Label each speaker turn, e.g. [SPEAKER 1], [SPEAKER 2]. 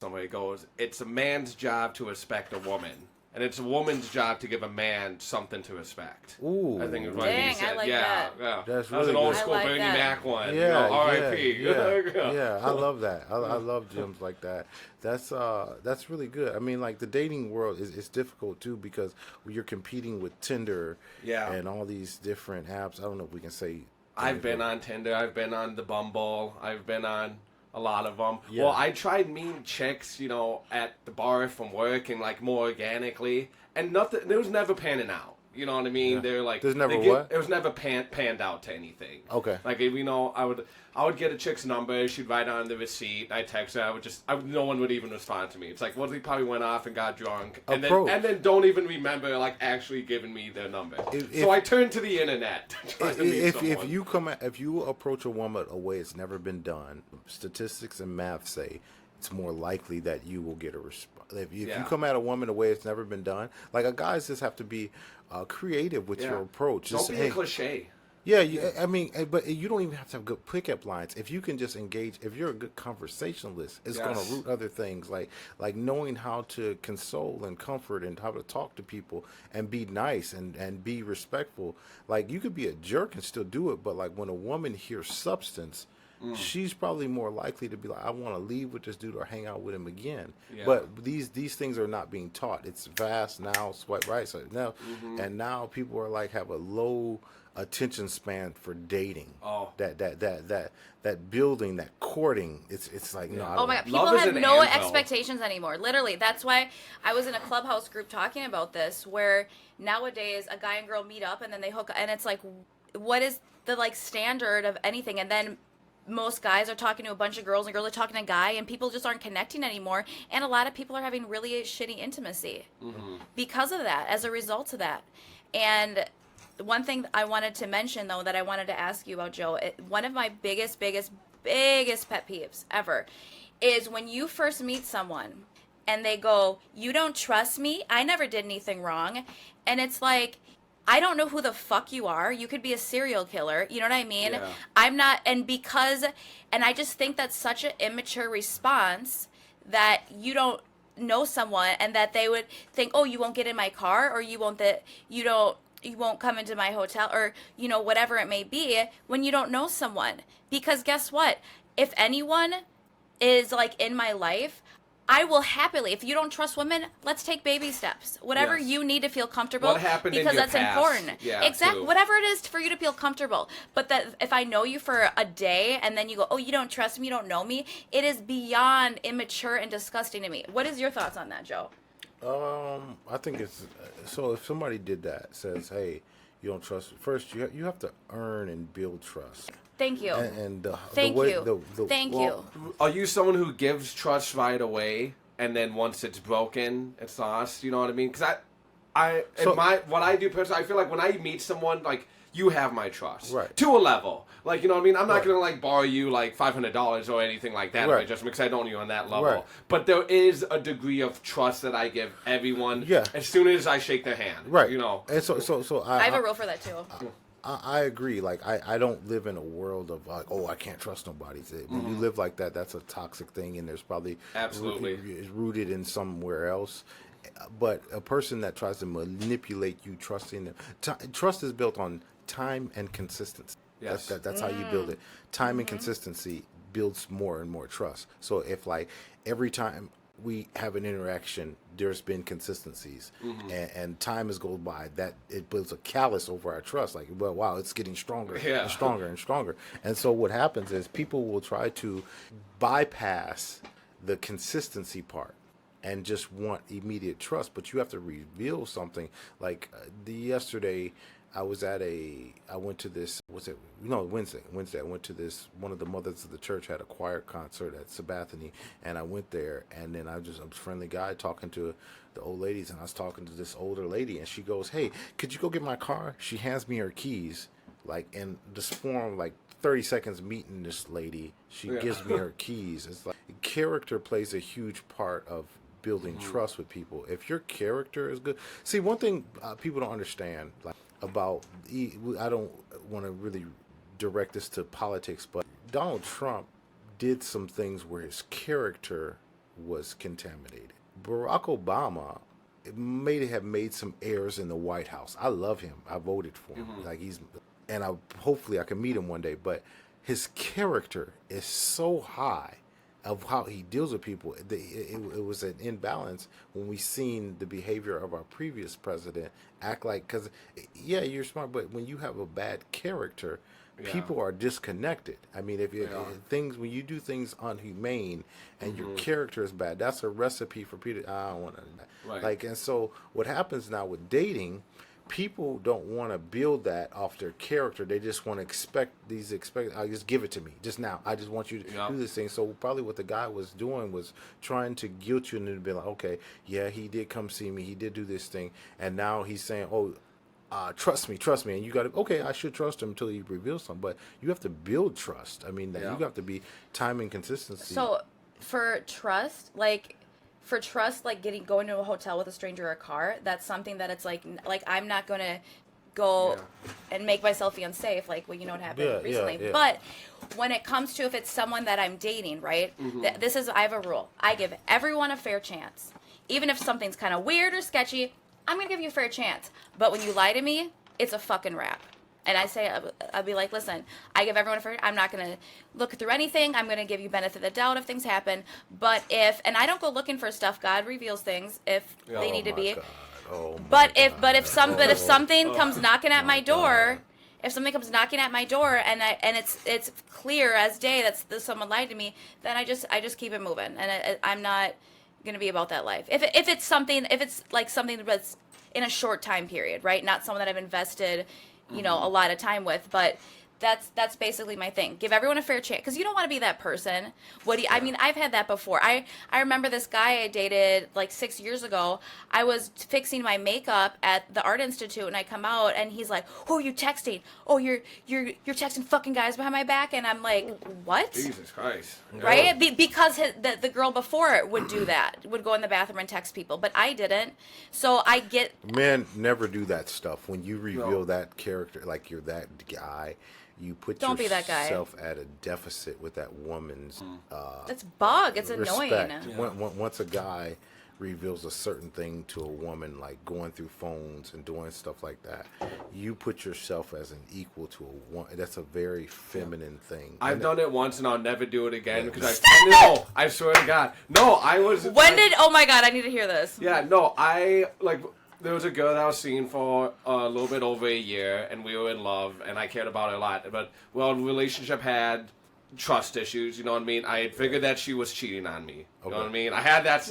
[SPEAKER 1] somebody goes, it's a man's job to respect a woman. And it's a woman's job to give a man something to respect.
[SPEAKER 2] Ooh.
[SPEAKER 1] I think is what
[SPEAKER 3] Dang,
[SPEAKER 1] he said.
[SPEAKER 3] I like
[SPEAKER 1] yeah,
[SPEAKER 3] that.
[SPEAKER 1] yeah.
[SPEAKER 2] That's
[SPEAKER 1] That was
[SPEAKER 2] really
[SPEAKER 1] an old
[SPEAKER 2] good.
[SPEAKER 1] school
[SPEAKER 3] I like
[SPEAKER 1] Bernie
[SPEAKER 3] that.
[SPEAKER 1] Mac one.
[SPEAKER 2] Yeah,
[SPEAKER 1] You know,
[SPEAKER 2] yeah,
[SPEAKER 1] R.I.P.
[SPEAKER 2] yeah. I love that. I love gyms like that. That's really good. I mean, like the dating world is difficult too because you're competing with Tinder,
[SPEAKER 1] Yeah.
[SPEAKER 2] and all these different apps. I don't know if we can say.
[SPEAKER 1] I've been on Tinder. I've been on the Bumble. I've been on a lot of them.
[SPEAKER 2] Yeah.
[SPEAKER 1] Well, I tried meeting chicks, you know, at the bar from work and like more organically, and nothing. It was never panning out. You know what I mean?
[SPEAKER 2] Yeah.
[SPEAKER 1] They're like,
[SPEAKER 2] There's never
[SPEAKER 1] they get,
[SPEAKER 2] what?
[SPEAKER 1] It was never panned out to anything.
[SPEAKER 2] Okay.
[SPEAKER 1] Like if, you know, I would get a chick's number. She'd write on the receipt. I text her. No one would even respond to me. It's like, well, they probably went off and got drunk, and then don't even remember like actually giving me their number. So I turned to the internet. To try to meet someone.
[SPEAKER 2] If you approach a woman a way it's never been done, statistics and math say it's more likely that you will get a response. If you come at a woman a way it's never been done, like guys just have to be creative with your approach.
[SPEAKER 1] Don't
[SPEAKER 2] Just,
[SPEAKER 1] be a cliche.
[SPEAKER 2] Yeah, I mean, but you don't even have to have good pickup lines. If you can just engage, if you're a good conversationalist, it's going to root other things like knowing how to console and comfort and how to talk to people and be nice and be respectful. Like you could be a jerk and still do it, but like when a woman hears substance, she's probably more likely to be like, I want to leave with this dude or hang out with him again.
[SPEAKER 1] Yeah.
[SPEAKER 2] But these things are not being taught. It's fast now, swipe right, swipe now, and now people are like have a low attention span for dating.
[SPEAKER 1] Oh.
[SPEAKER 2] That building, that courting, it's like no. I
[SPEAKER 3] Oh
[SPEAKER 2] don't
[SPEAKER 3] my
[SPEAKER 2] know.
[SPEAKER 3] god, people
[SPEAKER 1] Love is
[SPEAKER 3] have
[SPEAKER 1] an
[SPEAKER 3] no
[SPEAKER 1] anvil.
[SPEAKER 3] expectations anymore. Literally, that's why I was in a Clubhouse group talking about this, where nowadays a guy and girl meet up and then they hook up, and it's like, what is the like standard of anything? And then most guys are talking to a bunch of girls and girls are talking to a guy, and people just aren't connecting anymore. And a lot of people are having really shitty intimacy because of that, as a result of that. And one thing I wanted to mention, though, that I wanted to ask you about, Joe, one of my biggest pet peeves ever is when you first meet someone and they go, you don't trust me? I never did anything wrong. And it's like, I don't know who the fuck you are. You could be a serial killer. You know what I mean?
[SPEAKER 1] Yeah.
[SPEAKER 3] I'm not, and I just think that's such an immature response that you don't know someone and that they would think, oh, you won't get in my car, or you won't come into my hotel, or, you know, whatever it may be, when you don't know someone. Because guess what? If anyone is like in my life, I will happily, if you don't trust women, let's take baby steps. Whatever
[SPEAKER 1] Yes.
[SPEAKER 3] you need to feel comfortable.
[SPEAKER 1] What happened in
[SPEAKER 3] because
[SPEAKER 1] your
[SPEAKER 3] that's
[SPEAKER 1] past.
[SPEAKER 3] important.
[SPEAKER 1] Yeah,
[SPEAKER 3] exactly.
[SPEAKER 1] too.
[SPEAKER 3] Whatever it is for you to feel comfortable. But that if I know you for a day and then you go, oh, you don't trust me, you don't know me, it is beyond immature and disgusting to me. What is your thoughts on that, Joe?
[SPEAKER 2] I think it's so. If somebody did that, says, "Hey, you don't trust," first you have to earn and build trust.
[SPEAKER 3] Thank you.
[SPEAKER 2] And
[SPEAKER 3] Thank
[SPEAKER 2] the way,
[SPEAKER 3] you. Thank you.
[SPEAKER 1] Are you someone who gives trust right away, and then once it's broken, it's lost? You know what I mean? Because what I do personally, I feel like when I meet someone, like, you have my trust,
[SPEAKER 2] Right.
[SPEAKER 1] to a level. Like, you know what I mean? I'm not
[SPEAKER 2] Right.
[SPEAKER 1] gonna like borrow you like $500 or anything like that,
[SPEAKER 2] Right.
[SPEAKER 1] just because I don't know you on that level.
[SPEAKER 2] Right.
[SPEAKER 1] But there is a degree of trust that I give everyone.
[SPEAKER 2] Yeah.
[SPEAKER 1] As soon as I shake their hand,
[SPEAKER 2] Right.
[SPEAKER 1] You know.
[SPEAKER 2] And so
[SPEAKER 3] I have a rule for that, too.
[SPEAKER 2] I agree. Like I don't live in a world of like, oh, I can't trust nobody. When you live like that, that's a toxic thing, and there's probably
[SPEAKER 1] Absolutely.
[SPEAKER 2] is rooted in somewhere else. But a person that tries to manipulate you trusting them, trust is built on time and consistency.
[SPEAKER 1] Yes.
[SPEAKER 2] That's how you build it. Time and consistency builds more and more trust. So if like every time we have an interaction, there's been consistencies, and time has gone by, that it builds a callus over our trust. Like, well, wow, it's getting stronger
[SPEAKER 1] Yeah.
[SPEAKER 2] and stronger and stronger. And so what happens is people will try to bypass the consistency part and just want immediate trust, but you have to reveal something. Like yesterday, I went to this, Wednesday. I went to this, one of the mothers of the church had a choir concert at Sabathany, and I went there, and then I was a friendly guy talking to the old ladies, and I was talking to this older lady, and she goes, hey, could you go get my car? She hands me her keys, like in this form, like 30 seconds meeting this lady, she gives me her keys. It's like character plays a huge part of building trust with people. If your character is good, see, one thing people don't understand, like, about, I don't want to really direct this to politics, but Donald Trump did some things where his character was contaminated. Barack Obama may have made some errors in the White House. I love him. I voted for him. Like hopefully I can meet him one day. But his character is so high of how he deals with people. It was an imbalance when we seen the behavior of our previous president act like, because yeah, you're smart, but when you have a bad character, people are disconnected. I mean, if when you do things unhumane and your character is bad, that's a recipe for people. I don't want to. Like, and so what happens now with dating, people don't want to build that off their character. They just want to expect. I just give it to me just now. I just want you to do this thing. So probably what the guy was doing was trying to guilt you into being like, okay, yeah, he did come see me. He did do this thing, and now he's saying, oh. Trust me, and you got to. Okay, I should trust him until he reveals something, but you have to build trust. I mean, you have to be time and consistency.
[SPEAKER 3] So, for trust, like going to a hotel with a stranger or a car, that's something that it's like I'm not gonna go and make myself feel unsafe. Like, well, you know what happened recently. Yeah. But when it comes to if it's someone that I'm dating, right? I have a rule. I give everyone a fair chance, even if something's kind of weird or sketchy. I'm going to give you a fair chance. But when you lie to me, it's a fucking wrap. And I'll be like, listen, I give everyone a fair, I'm not going to look through anything. I'm going to give you benefit of the doubt if things happen. But and I don't go looking for stuff. God reveals things if they need to be. If something comes knocking at my door, if something comes knocking at my door and it's clear as day that someone lied to me, then I just keep it moving. And I'm not going to be about that life. If it's like something that's in a short time period, right? Not someone that I've invested, a lot of time with, but that's basically my thing. Give everyone a fair chance, because you don't want to be that person. I mean, I've had that before. I remember this guy I dated like 6 years ago. I was fixing my makeup at the Art Institute, and I come out, and he's like, "Who are you texting? Oh, you're texting fucking guys behind my back," and I'm like, "What?"
[SPEAKER 1] Jesus Christ!
[SPEAKER 3] Right? Because the girl before would do that, would go in the bathroom and text people, but I didn't. So I get.
[SPEAKER 2] Men never do that stuff. When you reveal that character, like you're that guy. You put yourself at a deficit with that woman's
[SPEAKER 3] it's bug. It's
[SPEAKER 2] respect.
[SPEAKER 3] Annoying.
[SPEAKER 2] Once a guy reveals a certain thing to a woman, like going through phones and doing stuff like that, you put yourself as an equal to a woman. That's a very feminine thing.
[SPEAKER 1] I've done it once, and I'll never do it again because I swear to God,
[SPEAKER 3] oh my God, I need to hear this.
[SPEAKER 1] Yeah, no, there was a girl that I was seeing for a little bit over a year, and we were in love, and I cared about her a lot. But, the relationship had trust issues, you know what I mean? I had figured that she was cheating on me, you know what I mean? I had that